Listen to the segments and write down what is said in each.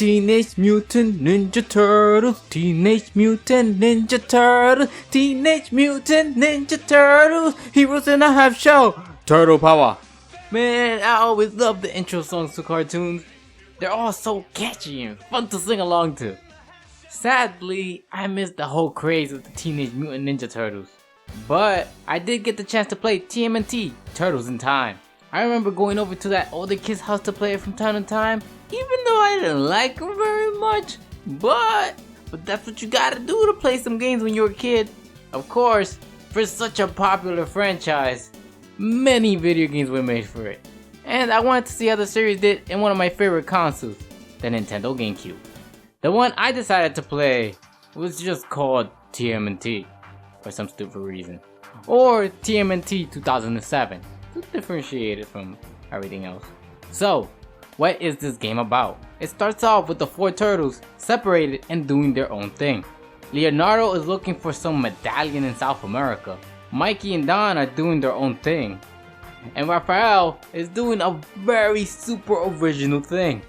Teenage Mutant Ninja Turtles, Teenage Mutant Ninja Turtles, Teenage Mutant Ninja Turtles, Heroes in a Half Shell, Turtle Power. Man, I always love the intro songs to cartoons. They're all so catchy and fun to sing along to. Sadly, I missed the whole craze of the Teenage Mutant Ninja Turtles. But I did get the chance to play Tmnt, Turtles in Time. I remember going over to that older kid's house to play it from time to time, even though I didn't like him very much. But that's what you gotta do to play some games when you're a kid. Of course, for such a popular franchise, many video games were made for it. And I wanted to see how the series did in one of my favorite consoles, the Nintendo GameCube. The one I decided to play was just called Tmnt, for some stupid reason. Or Tmnt 2007, to differentiate it from everything else. So, what is this game about? It starts off with the four turtles separated and doing their own thing. Leonardo is looking for some medallion in South America. Mikey and Don are doing their own thing. And Raphael is doing a very super original thing.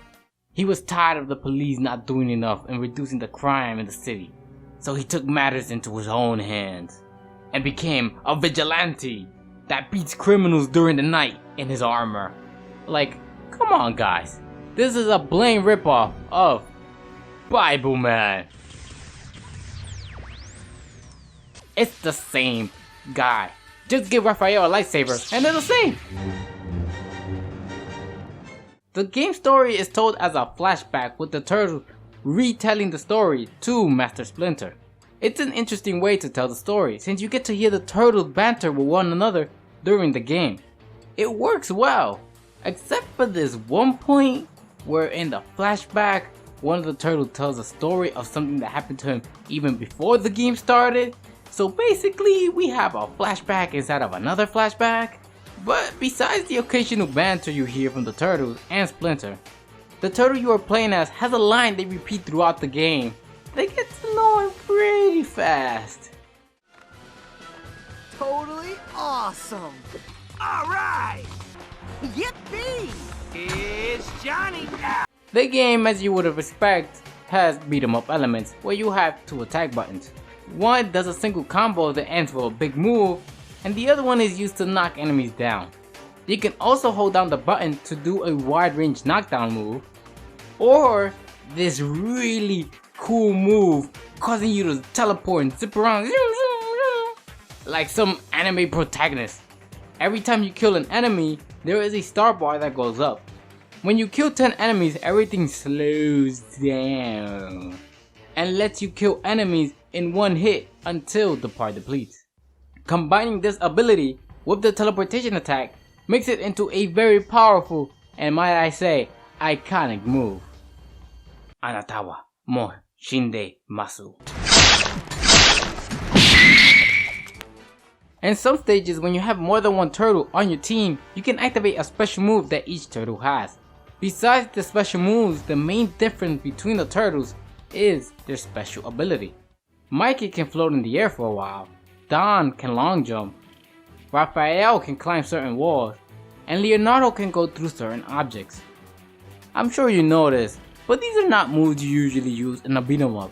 He was tired of the police not doing enough and reducing the crime in the city. So he took matters into his own hands and became a vigilante that beats criminals during the night in his armor. Like, come on guys, this is a blatant ripoff of Bible Man. It's the same guy. Just give Raphael a lightsaber and they're the same. The game story is told as a flashback with the turtles retelling the story to Master Splinter. It's an interesting way to tell the story since you get to hear the turtles banter with one another during the game. It works well, except for this one point where in the flashback, one of the turtles tells a story of something that happened to him even before the game started. So basically, we have a flashback inside of another flashback. But besides the occasional banter you hear from the turtles and Splinter, the turtle you are playing as has a line they repeat throughout the game. They get to know him pretty fast. Totally awesome! Alright! Yippee! It's Johnny now! The game, as you would have expected, has beat 'em up elements where you have two attack buttons. One does a single combo that ends with a big move, and the other one is used to knock enemies down. You can also hold down the button to do a wide range knockdown move, or this really cool move causing you to teleport and zip around like some anime protagonist. Every time you kill an enemy, there is a star bar that goes up. When you kill 10 enemies, everything slows down and lets you kill enemies in one hit until the part depletes. Combining this ability with the teleportation attack makes it into a very powerful and, might I say, iconic move. Anatawa mo shinde masu. In some stages, when you have more than one turtle on your team, you can activate a special move that each turtle has. Besides the special moves, the main difference between the turtles is their special ability. Mikey can float in the air for a while, Don can long jump, Raphael can climb certain walls, and Leonardo can go through certain objects. I'm sure you know this, but these are not moves you usually use in a beat 'em up,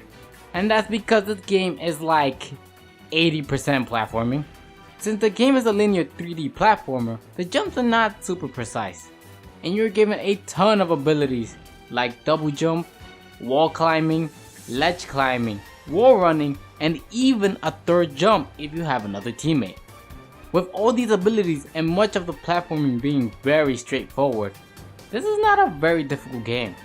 and that's because this game is like 80% platforming. Since the game is a linear 3D platformer, the jumps are not super precise, and you're given a ton of abilities like double jump, wall climbing, ledge climbing, wall running, and even a third jump if you have another teammate. With all these abilities and much of the platforming being very straightforward, this is not a very difficult game.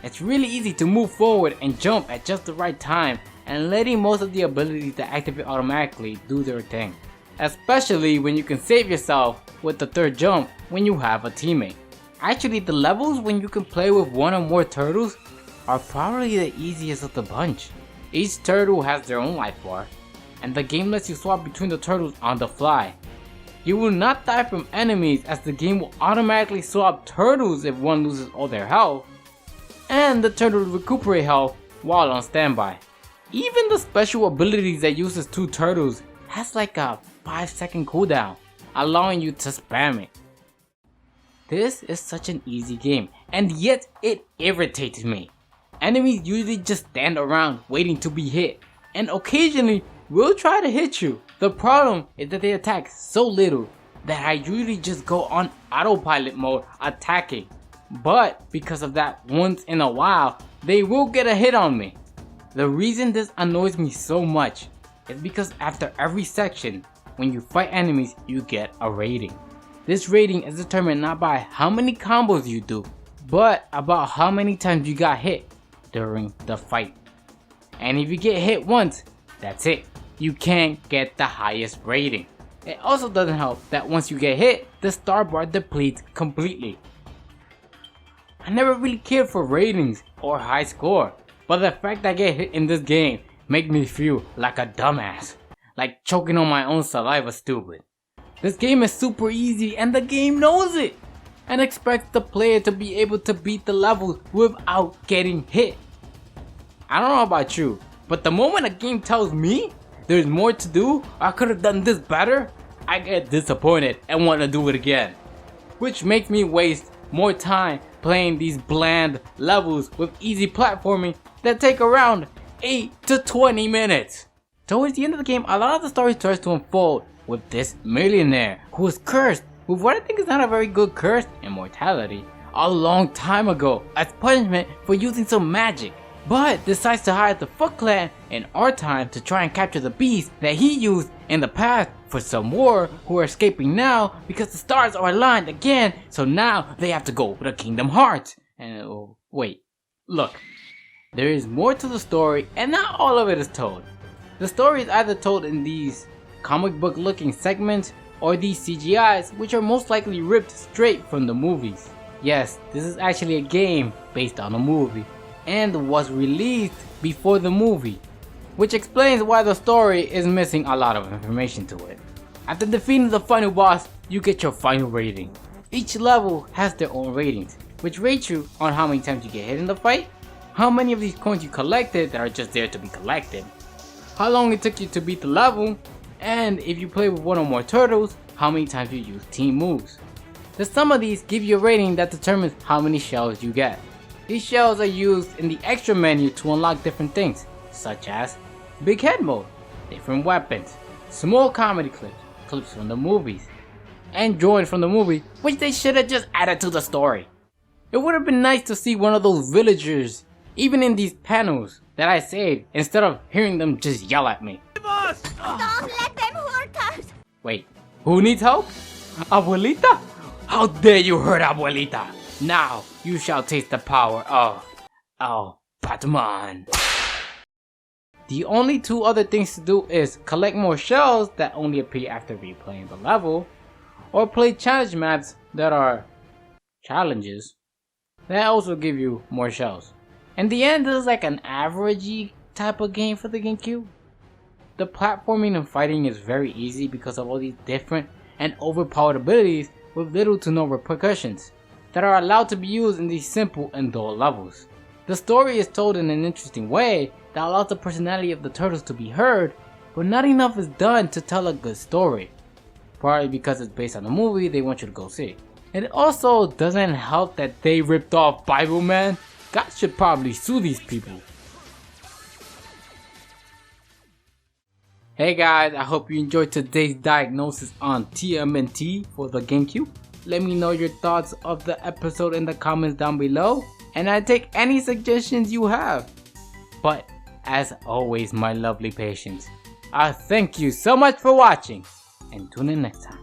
It's really easy to move forward and jump at just the right time and letting most of the abilities that activate automatically do their thing. Especially when you can save yourself with the third jump when you have a teammate. Actually, the levels when you can play with one or more turtles are probably the easiest of the bunch. Each turtle has their own life bar, and the game lets you swap between the turtles on the fly. You will not die from enemies as the game will automatically swap turtles if one loses all their health, and the turtles recuperate health while on standby. Even the special abilities that uses two turtles has like a 5-second cooldown, allowing you to spam it. This is such an easy game, and yet it irritates me. Enemies usually just stand around waiting to be hit, and occasionally will try to hit you. The problem is that they attack so little that I usually just go on autopilot mode attacking. But because of that, once in a while they will get a hit on me. The reason this annoys me so much is because after every section, when you fight enemies, you get a rating. This rating is determined not by how many combos you do, but about how many times you got hit during the fight. And if you get hit once, that's it. You can't get the highest rating. It also doesn't help that once you get hit, the star bar depletes completely. I never really cared for ratings or high score, but the fact that I get hit in this game makes me feel like a dumbass, like choking on my own saliva stupid. This game is super easy and the game knows it, and expects the player to be able to beat the levels without getting hit. I don't know about you, but the moment a game tells me there's more to do, I could have done this better, I get disappointed and want to do it again. Which makes me waste more time playing these bland levels with easy platforming that take around 8 to 20 minutes. Towards the end of the game, a lot of the story starts to unfold with this millionaire who was cursed with what I think is not a very good curse, immortality, a long time ago as punishment for using some magic, but decides to hire the Foot Clan in our time to try and capture the beast that he used in the past for some war, who are escaping now because the stars are aligned again, so now they have to go to Kingdom Hearts. And wait, look, there is more to the story and not all of it is told. The story is either told in these comic book looking segments or these CGIs, which are most likely ripped straight from the movies. Yes, this is actually a game based on a movie and was released before the movie, which explains why the story is missing a lot of information to it. After defeating the final boss, you get your final rating. Each level has their own ratings, which rate you on how many times you get hit in the fight, how many of these coins you collected that are just there to be collected, how long it took you to beat the level, and if you play with one or more turtles, how many times you use team moves. The sum of these give you a rating that determines how many shells you get. These shells are used in the extra menu to unlock different things, such as big head mode, different weapons, small comedy clips from the movies, and drawings from the movie, which they should have just added to the story. It would have been nice to see one of those villagers even in these panels that I saved, instead of hearing them just yell at me. Don't let them hurt us! Wait, who needs help? Abuelita? How dare you hurt Abuelita? Now you shall taste the power of Batman. The only two other things to do is collect more shells that only appear after replaying the level, or play challenge maps that are challenges that also give you more shells. In the end, this is like an averagey type of game for the GameCube. The platforming and fighting is very easy because of all these different and overpowered abilities with little to no repercussions that are allowed to be used in these simple and dull levels. The story is told in an interesting way that allows the personality of the turtles to be heard, but not enough is done to tell a good story. Probably because it's based on a movie they want you to go see. And it also doesn't help that they ripped off Bible Man. God should probably sue these people. Hey guys, I hope you enjoyed today's diagnosis on Tmnt for the GameCube. Let me know your thoughts of the episode in the comments down below, and I take any suggestions you have. But as always, my lovely patients, I thank you so much for watching, and tune in next time.